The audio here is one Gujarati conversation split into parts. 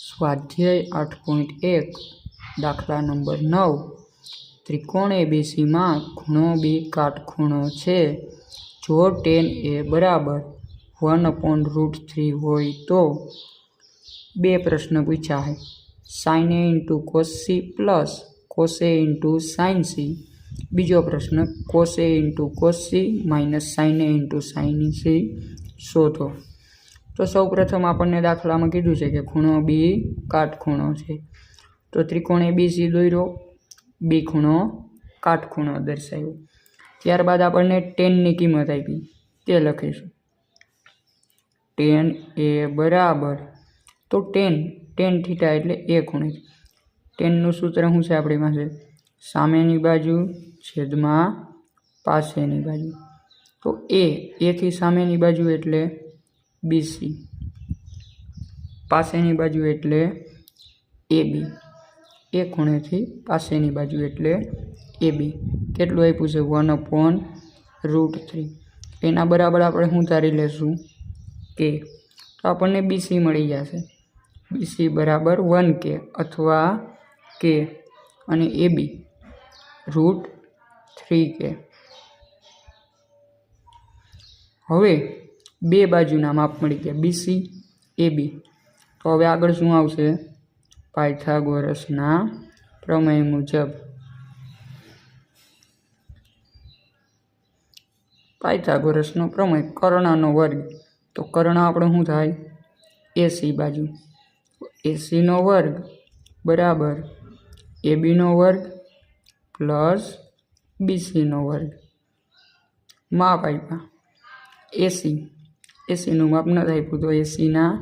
સ્વાધ્યાય 8.1 દાખલા નંબર 9 ત્રિકોણ એબીસીમાં ખૂણો બી કાટખૂણો છે. જો tan a બરાબર 1/√3 હોય તો બે પ્રશ્ન પૂછ્યા છે. sin a × cos c plus cos a × sin c. બીજો પ્રશ્ન cos a × cos c minus sin a × sin c શોધો. તો સૌ પ્રથમ આપણને દાખલામાં કીધું છે કે ખૂણો બી કાટખૂણો છે. તો ત્રિકોણ એબીસી દોર્યો, બી ખૂણો કાટખૂણો દર્શાવ્યો. ત્યારબાદ આપણને ટેનની કિંમત આપી તે લખીશું. tan a બરાબર તો tan થીટા એટલે એ ખૂણે. ટેનનું સૂત્ર શું છે આપણી પાસે? સામેની બાજુ છેદમાં પાસેની બાજુ. તો એથી સામેની બાજુ એટલે બીસી, પાસેની બાજુ એટલે એબી. એ ખૂણેથી પાસેની બાજુ એટલે એબી. કેટલું આપ્યું છે? 1/√3. એના બરાબર આપણે શું ધારી લેશું? કે તો આપણને બીસી મળી જશે. બીસી બરાબર 1k અથવા કે, અને એબી √3k. હવે બે બાજુના માપ મળી ગયા બીસી એબી. તો હવે આગળ શું આવશે? પાયથાગોરસના પ્રમેય મુજબ. પાયથાગોરસનો પ્રમેય કર્ણનો વર્ગ. તો કર્ણ આપણો શું થાય? એસી બાજુ. એસીનો વર્ગ બરાબર એબીનો વર્ગ પ્લસ બીસીનો વર્ગ. માપ આપ્યા એસીનું માપ નથી આપ્યું તો એસીના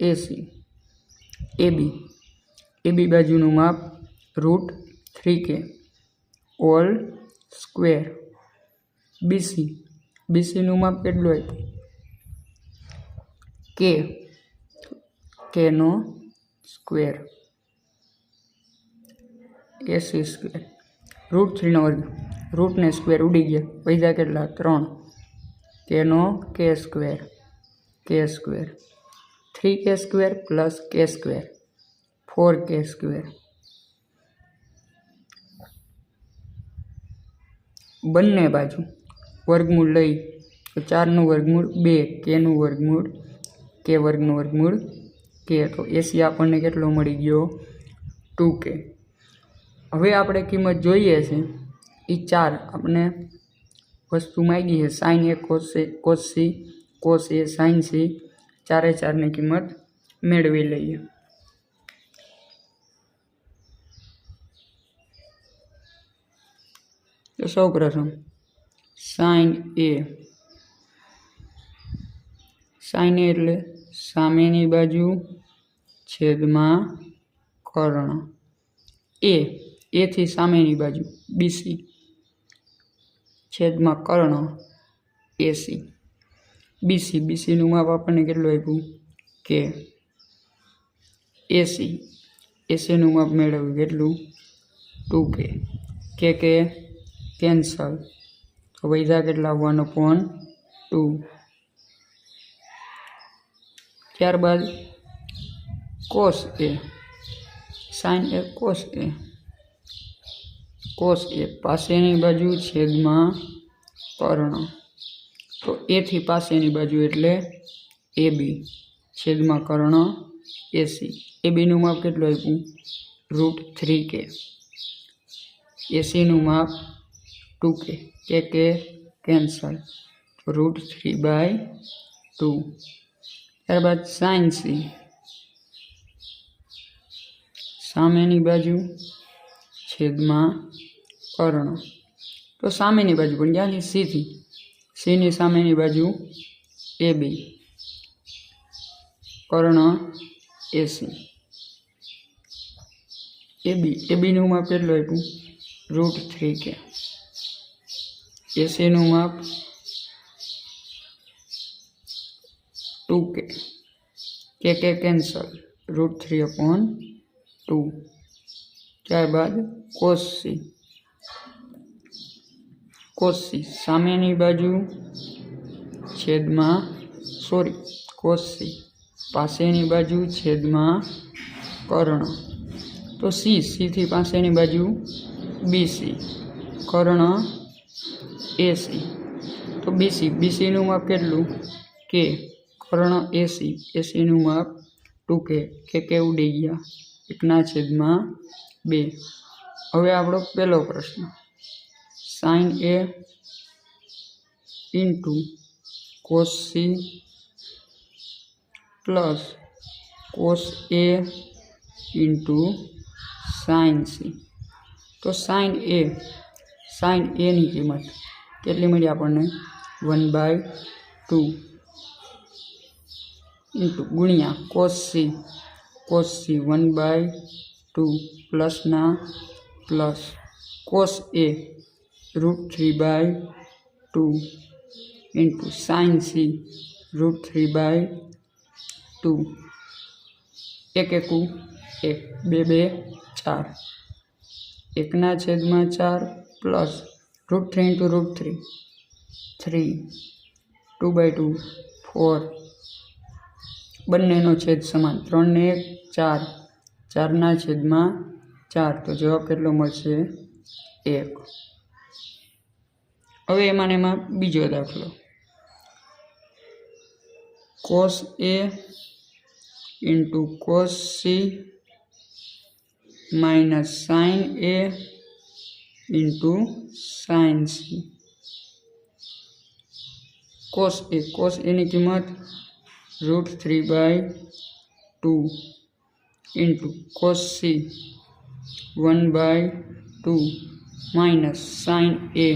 એસી. એબી બાજુનું માપ √3k ઓલ સ્ક્વેર. બીસીનું માપ કેટલું આપ્યું? કેનો સ્ક્વેર. એસી સ્ક્વેર √3નો વર્ગ. રૂટને સ્ક્વેર ઉડી ગયા, પૈસા કેટલા? 3. કેનો કે સ્ક્વેર. 3k સ્ક્વેર પ્લસ કે સ્ક્વેર 4k સ્ક્વેર. બંને બાજુ વર્ગમૂળ લઈ તો 4નું વર્ગમૂળ 2, કેનું વર્ગમૂળ કે વર્ગનું વર્ગમૂળ કે. તો એસી આપણને કેટલો મળી ગયો? 2k. હવે આપણે કિંમત જોઈએ છે એ 4 આપણે વસ્તુ માંગી છે. sin a cos c cos a sin c. 4ની કિંમત મેળવી લઈએ. તો સૌ પ્રથમ sin a એટલે સામેની બાજુ છેદમાં કર્ણ. એથી સામેની બાજુ બીસી છેદમાં કર્ણ એસી. બીસીનું માપ આપણને કેટલું આપ્યું? કે. એસીનું માપ મેળવ્યું કેટલું? 2k. કે કેન્સલ. તો વૈધા કેટલા? 1/2. ત્યારબાદ cos a sin a cos a પાસેની બાજુ છેદમાં કર્ણ. તો એથી પાસેની બાજુ એટલે એબી છેદમાં કર્ણ એસી. એબીનું માપ કેટલું આપ્યું? √3k. એસીનું માપ 2k. કે કેન્સલ. √3/2. ત્યારબાદ sin c સામેની બાજુ છેદમાં કર્ણ. તો સામેની બાજુ પણ ક્યાંથી? સીની સામેની બાજુ એબી કર્ણ એસી. એબીનું માપ કેટલું આપ્યું? √3k. એસીનું માપ 2k. કે કેન્સલ. √3/2. ત્યારબાદ cos c સામેની બાજુ છેદમાં cos c પાસેની બાજુ છેદમાં કર્ણ. તો સી થી પાસેની બાજુ બીસી, કર્ણ એસી. તો બીસીનું માપ કેટલું કે, કર્ણ એસીનું માપ 2k. કે ઉડી ગયા 1/2. હવે આપણો પહેલો પ્રશ્ન, sine A into cos C plus cos A into sine C. તો સાઇન એની કિંમત કેટલી મળી આપણને 1/2 ઇન્ટુ ગુણ્યા કોસ સી 1/2 પ્લસના plus cos A √3/2 into sine C √3/2. 1 એકુ 1, 2 4, 1/4 પ્લસ √3 ઇન્ટુ √3 3, 2/2 4. બંનેનો છેદ સમાન, 3 ને 1 4, 4/4. તો જવાબ કેટલો મળશે 1. હવે એમાં બીજો દાખલો, cos A into cos C minus sine A into sine C. Cos એની કિંમત √3/2 into cos C 1/2 minus sine A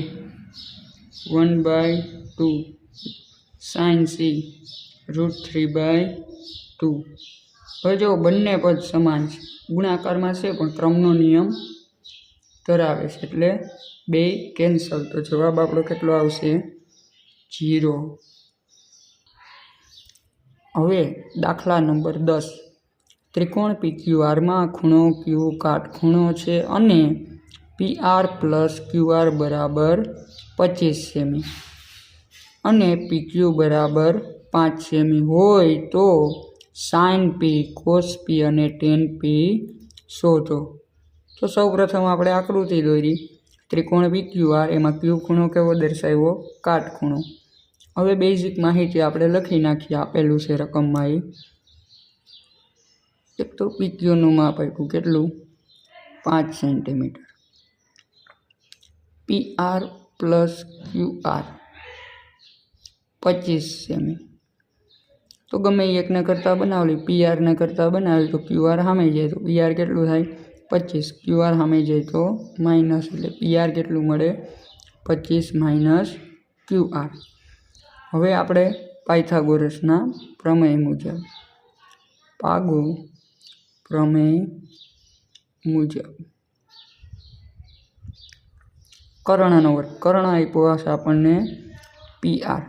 1/2 sine C √3/2. હવે જો બંને પદ સમાન છે, ગુણાકારમાં છે પણ ક્રમનો નિયમ ધરાવે છે, એટલે બે કેન્સલ. તો જવાબ આપણો કેટલો આવશે 0. હવે દાખલા નંબર 10, ત્રિકોણ PQRમાં ખૂણો Q કાટખૂણો છે અને PR પ્લસ QR બરાબર 25 સેમી અને PQ બરાબર 5 સેમી હોય તો સાઇન P, કોસ P અને ટેન P શોધો. તો સૌ પ્રથમ આપણે આકૃતિ દોરી, ત્રિકોણ PQR, એમાં Q ખૂણો કેવો દર્શાવ્યો, કાટખૂણો. હવે બેઝિક માહિતી આપણે લખી નાખીએ, આપેલું છે રકમમાં. એક તો PQનું માપ આપ્યું કેટલું 5 centimetre, PR plus QR 25 semi. તો ગમે એકને કરતાં બનાવેલી, PRને કરતાં બનાવેલી તો QR સામે જાય તો PR કેટલું થાય 25, QR સામે જાય તો માઇનસ, એટલે PR કેટલું મળે 25 - QR. હવે આપણે પાયથાગોરસના પ્રમેય મુજબ, પાગો પ્રમેય મુજબ કર્ણનો વર્ગ, કર્ણ આપ્યો હશે આપણને PR,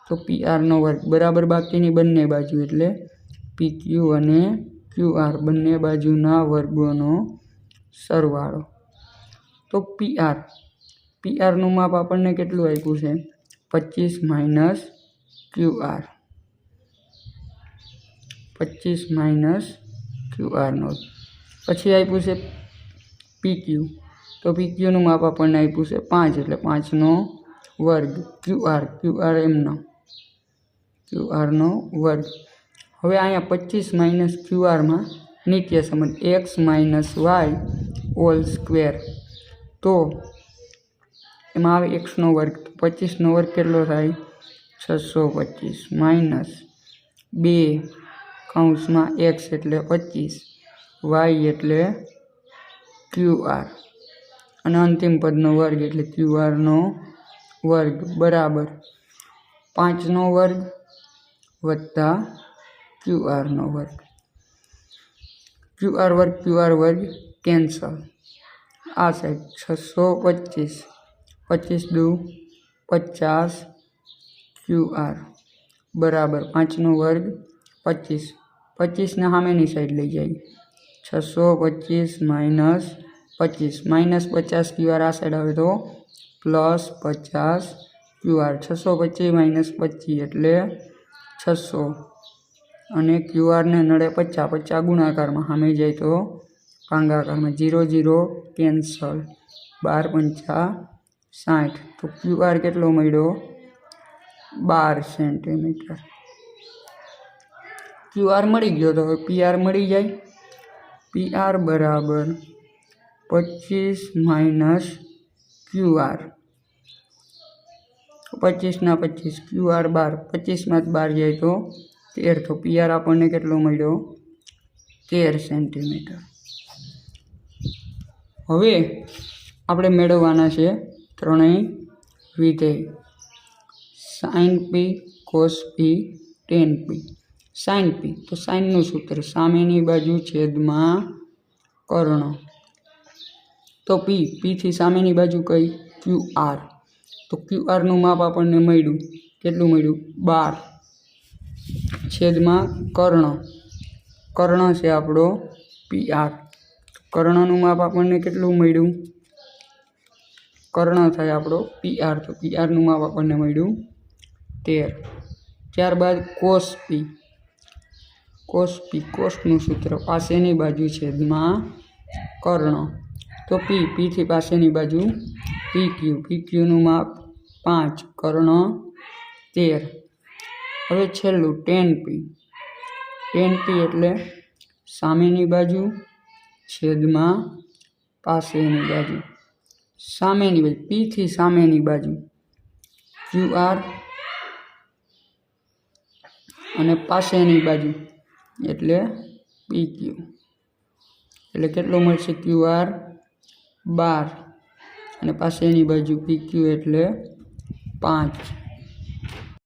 તો PRનો વર્ગ બરાબર બાકીની બંને બાજુ, એટલે PQ અને QR બંને બાજુના વર્ગોનો સરવાળો. તો PRનું માપ આપણને કેટલું આપ્યું છે 25 - QR, 25 - QRનો. પછી આપ્યું છે PQ, તો PQનું માપ આપણને આપ્યું છે 5, એટલે 5નો વર્ગ. QR એમનો QRનો વર્ગ. હવે અહીંયા 25 - QRમાં નિત્ય સંબંધ x - y હોલ સ્ક્વેર. તો એમાં આવે xનો વર્ગ, 25નો વર્ગ કેટલો થાય 625 - 2 કૌંસમાં x એટલે 25, y એટલે QR અને અંતિમ પદનો વર્ગ એટલે QRનો વર્ગ બરાબર 5નો વર્ગ વત્તા QRનો વર્ગ. QR વર્ગ કેન્સલ. આ સાઈડ 625, 25 દુ 50 QR બરાબર 5નો વર્ગ 25, 25ને સામેની સાઈડ લઈ જાય, 625 - 25 -50 QR આ સાઈડ આવે તો +50 QR. 625 - 25 એટલે 600 અને ક્યુઆરને નડે 50, 50 ગુણાકારમાં, સામે જાય તો ભાંગાકારમાં, 0 0 કેન્સલ, 12 × 5 = 60. તો ક્યુઆર કેટલો મળ્યો? 12 સેન્ટીમીટર. ક્યુઆર મળી ગયો તો હવે પીઆર મળી જાય. પીઆર બરાબર 25 - ક્યુઆર. 25 ના 25, ક્યુઆર 12, 25 માંથી 12 જાય તો 13. તો પીઆર આપણને કેટલો મળ્યો? 13 સેન્ટીમીટર. હવે આપણે મેળવવાના છે ત્રણેય વિધેય. સાઇન પી, કોસ પી, ટેન પી. સાઇન પી, તો સાઇનનું સૂત્ર સામેની બાજુ છેદમાં કર્ણ. તો પીથી સામેની બાજુ કઈ? ક્યુઆર. તો ક્યુઆરનું માપ આપણને મળ્યું, કેટલું મળ્યું? 12 છેદમાં કર્ણ. કર્ણ છે આપણો પીઆર. કર્ણનું માપ આપણને કેટલું મળ્યું? કર્ણ થાય આપણો પીઆર. તો પીઆરનું માપ આપણને મળ્યું 13. ત્યારબાદ કોસ પી. કોસનું સૂત્ર પાસેની બાજુ છેદમાં કર્ણ. તો પીથી પાસેની બાજુ પીક્યુનું માપ 5, કર્ણ 13. હવે છેલ્લું ટેન પી એટલે સામેની બાજુ છેદમાં પાસેની બાજુ. સામેની બાજુ પીથી સામેની બાજુ ક્યુઆર અને પાસેની બાજુ એટલે પીક્યુ. એટલે કેટલો મળશે? ક્યુઆર 12 અને પાસેની બાજુ પીક્યુ એટલે 5.